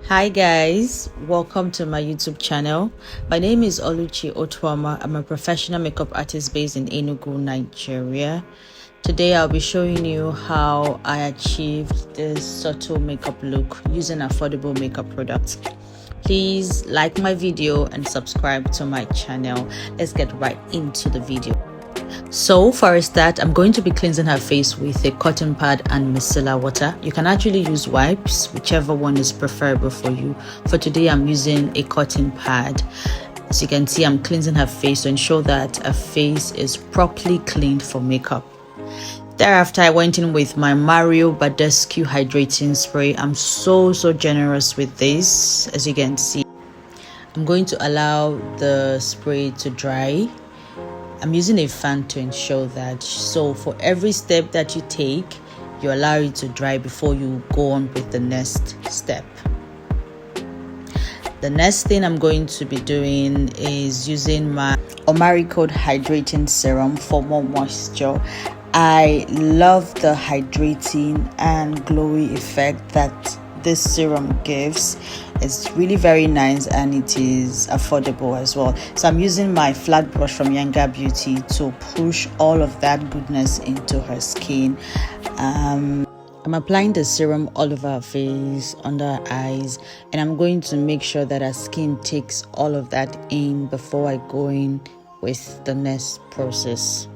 Hi guys, welcome to my YouTube channel. My name is Oluchi Otuama. I'm a professional makeup artist based in Enugu, Nigeria. Today I'll be showing you how I achieved this subtle makeup look using affordable makeup products. Please like my video and subscribe to my channel. Let's get right into the video. So for a start, I'm going to be cleansing her face with a cotton pad and micellar water. You can actually use wipes, whichever one is preferable for you. For today, I'm using a cotton pad. As you can see, I'm cleansing her face to ensure that her face is properly cleaned for makeup. Thereafter, I went in with my Mario Badescu hydrating spray. I'm so generous with this. As you can see, I'm going to allow the spray to dry. I'm using a fan to ensure that. So for every step that you take, you allow it to dry before you go on with the next step. The next thing I'm going to be doing is using my Omari Code Hydrating Serum for more moisture. I love the hydrating and glowy effect that this serum gives. It's really very nice and it is affordable as well. So I'm using my flat brush from Yanga Beauty to push all of that goodness into her skin. I'm applying the serum all over her face, under her eyes, and I'm going to make sure that her skin takes all of that in before I go in with the next process.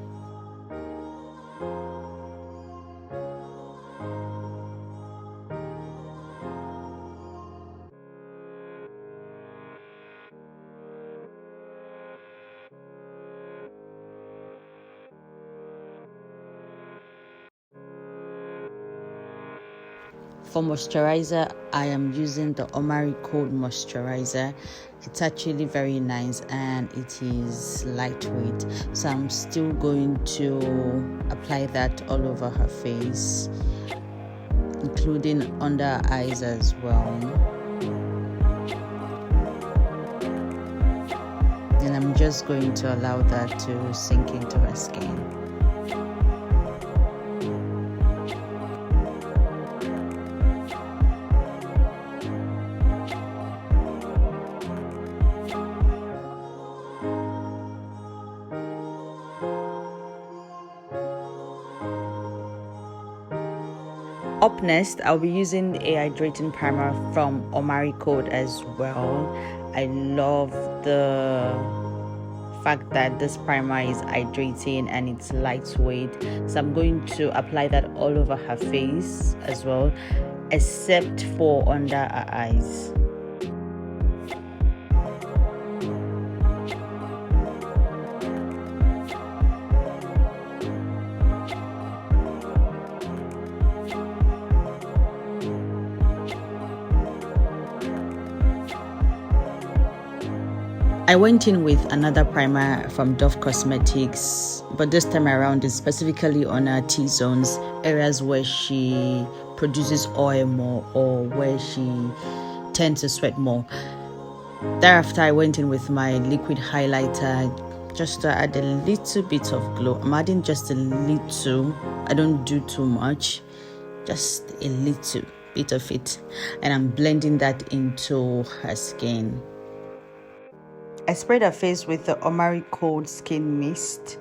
For moisturizer, I am using the Omari Code moisturizer. It's actually very nice and it is lightweight. So I'm still going to apply that all over her face, including under her eyes as well. And I'm just going to allow that to sink into her skin. Up next, I'll be using a hydrating primer from Omari Code as well. I love the fact that this primer is hydrating and it's lightweight. So I'm going to apply that all over her face as well, except for under her eyes. I went in with another primer from Dove Cosmetics, but this time around is specifically on her T-zones, areas where she produces oil more or where she tends to sweat more. Thereafter, I went in with my liquid highlighter just to add a little bit of glow. I'm adding just a little. I don't do too much, just a little bit of it, and I'm blending that into her skin. I sprayed her face with the Omari Code Skin Mist,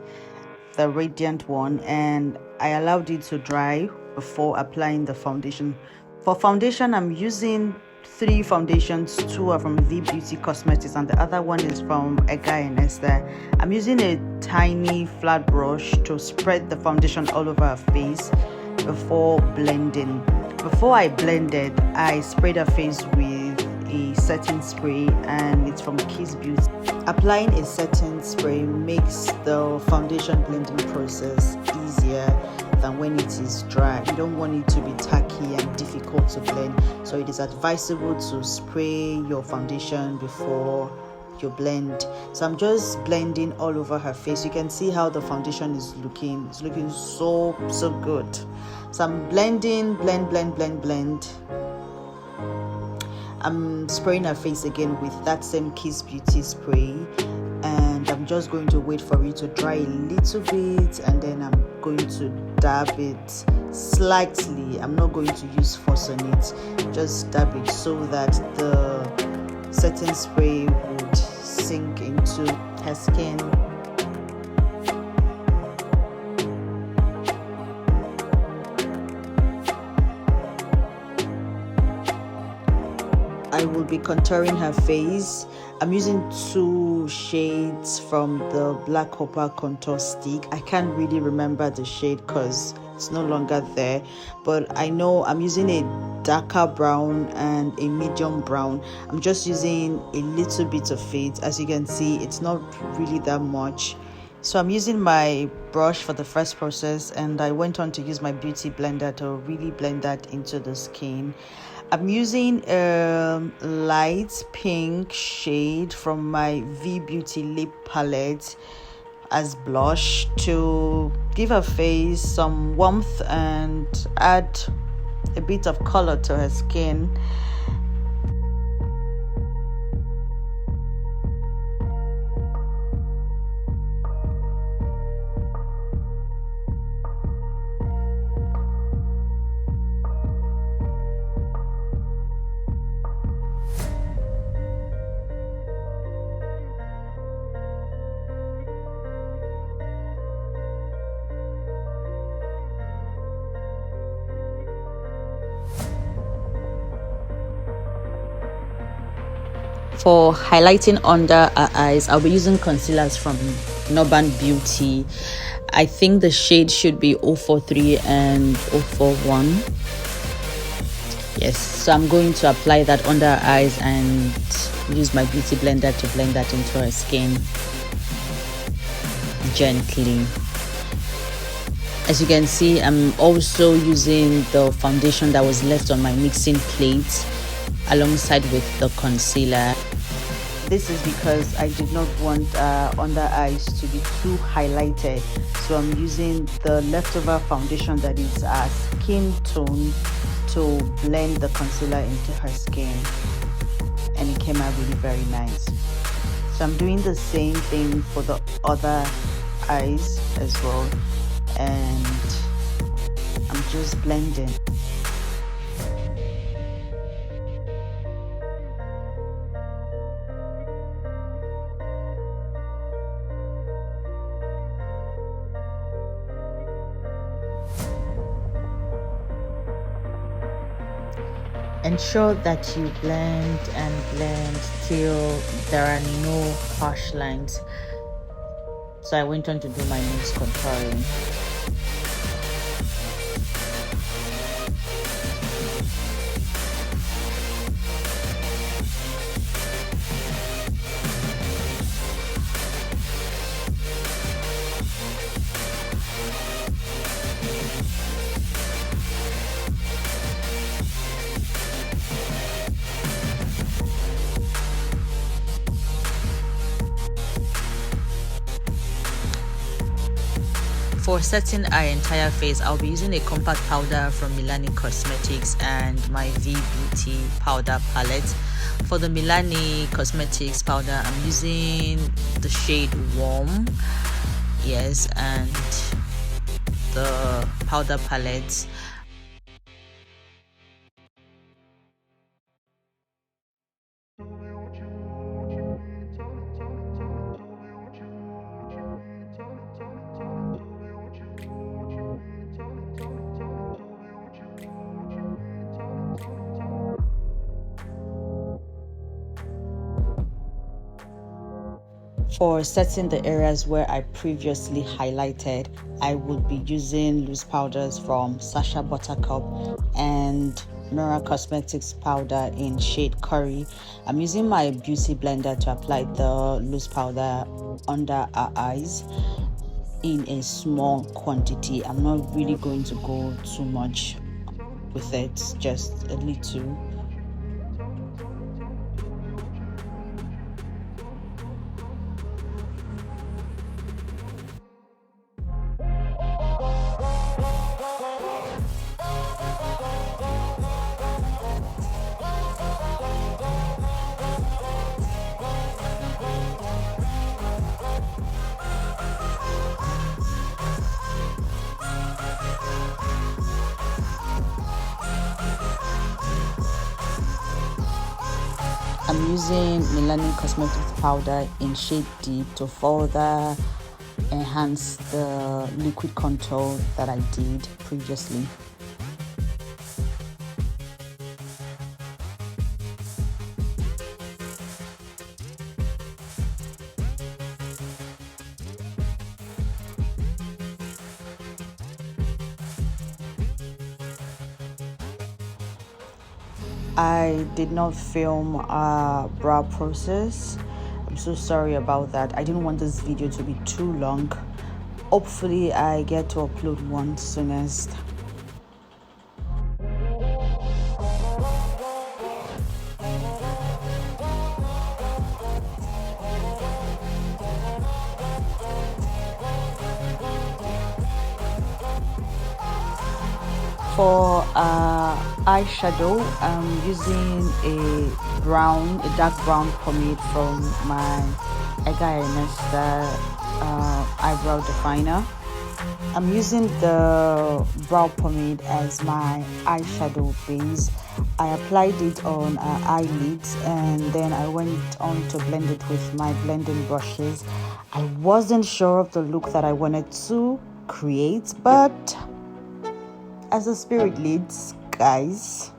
the radiant one, and I allowed it to dry before applying the foundation. For foundation, I'm using 3 foundations. 2 are from V Beauty Cosmetics and the other one is from Ega and Esther. I'm using a tiny flat brush to spread the foundation all over her face before blending. Before I blended, I sprayed her face with a setting spray, and it's from Kiss Beauty. Applying a setting spray makes the foundation blending process easier than when it is dry. You don't want it to be tacky and difficult to blend, so it is advisable to spray your foundation before you blend. So I'm just blending all over her face. You can see how the foundation is looking. It's looking so good. So I'm blending, blend. I'm spraying her face again with that same Kiss Beauty spray, and I'm just going to wait for it to dry a little bit, and then I'm going to dab it slightly. I'm not going to use force on it, just dab it so that the setting spray would sink into her skin. I will be contouring her face. I'm using 2 shades from the Black Copper contour stick. I can't really remember the shade because it's no longer there, but I know I'm using a darker brown and a medium brown. I'm just using a little bit of it. As you can see, it's not really that much. So I'm using my brush for the first process, and I went on to use my beauty blender to really blend that into the skin. I'm using a light pink shade from my V Beauty lip palette as blush to give her face some warmth and add a bit of color to her skin. For highlighting under her eyes, I'll be using concealers from Norban Beauty. I think the shade should be 043 and 041. Yes, so I'm going to apply that under her eyes and use my beauty blender to blend that into her skin gently. As you can see, I'm also using the foundation that was left on my mixing plate alongside with the concealer. This is because I did not want under eyes to be too highlighted, so I'm using the leftover foundation that is skin tone to blend the concealer into her skin, and it came out really very nice. So I'm doing the same thing for the other eyes as well, and I'm just blending. Ensure that you blend and blend till there are no harsh lines. So I went on to do my nose contouring. For setting our entire face, I'll be using a compact powder from Milani Cosmetics and my V Beauty powder palette. For the Milani Cosmetics powder, I'm using the shade Warm, yes, and the powder palette. For setting the areas where I previously highlighted, I would be using loose powders from Sacha Buttercup and Nora Cosmetics powder in shade Curry. I'm using my beauty blender to apply the loose powder under our eyes in a small quantity. I'm not really going to go too much with it, just a little. I'm using Milani Cosmetics powder in shade Deep to further enhance the liquid contour that I did previously. I did not film a brow process. I'm so sorry about that. I didn't want this video to be too long. Hopefully I get to upload one soonest. For eyeshadow, I'm using a dark brown pomade from my Ega Ernesta eyebrow definer. I'm using the brow pomade as my eyeshadow base. I applied it on eyelids and then I went on to blend it with my blending brushes. I wasn't sure of the look that I wanted to create, but as the spirit leads, guys.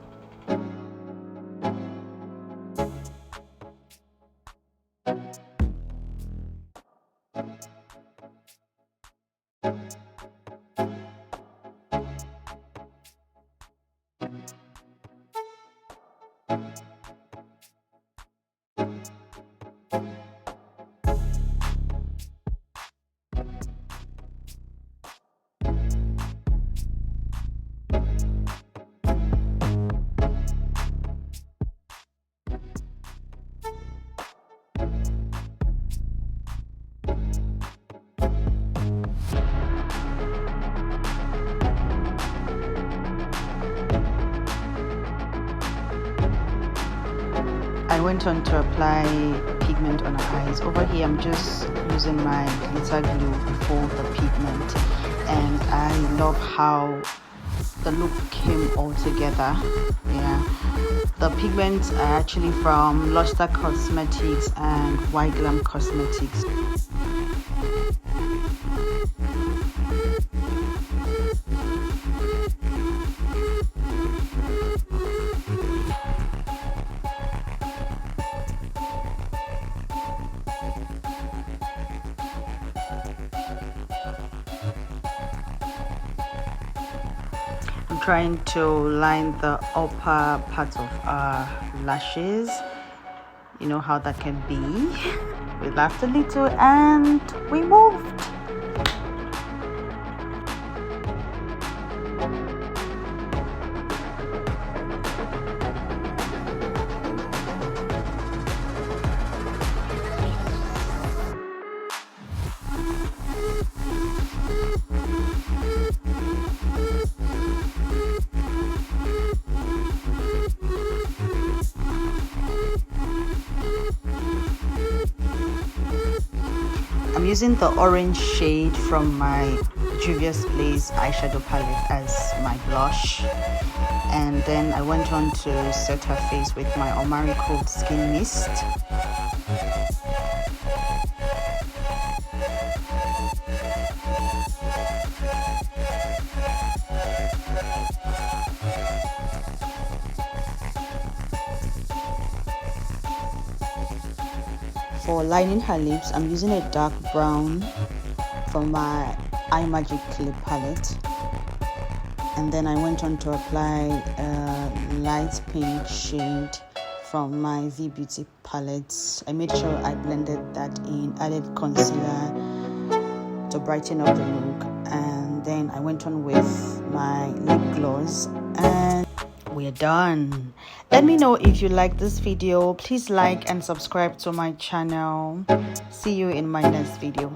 I went on to apply pigment on her eyes. Over here I'm just using my glitter glue before the pigment, and I love how the look came all together. Yeah, the pigments are actually from Luster Cosmetics and White Glam Cosmetics. I'm trying to line the upper part of our lashes. You know how that can be. We laughed a little and we moved. I'm using the orange shade from my Juvia's Place eyeshadow palette as my blush, and then I went on to set her face with my Omari Cold Skin Mist. For lining her lips, I'm using a dark brown from my iMagic Clip palette, and then I went on to apply a light pink shade from my V Beauty palette. I made sure I blended that in, added concealer to brighten up the look, and then I went on with my lip gloss and we're done. Let me know if you like this video. Please like and subscribe to my channel. See you in my next video.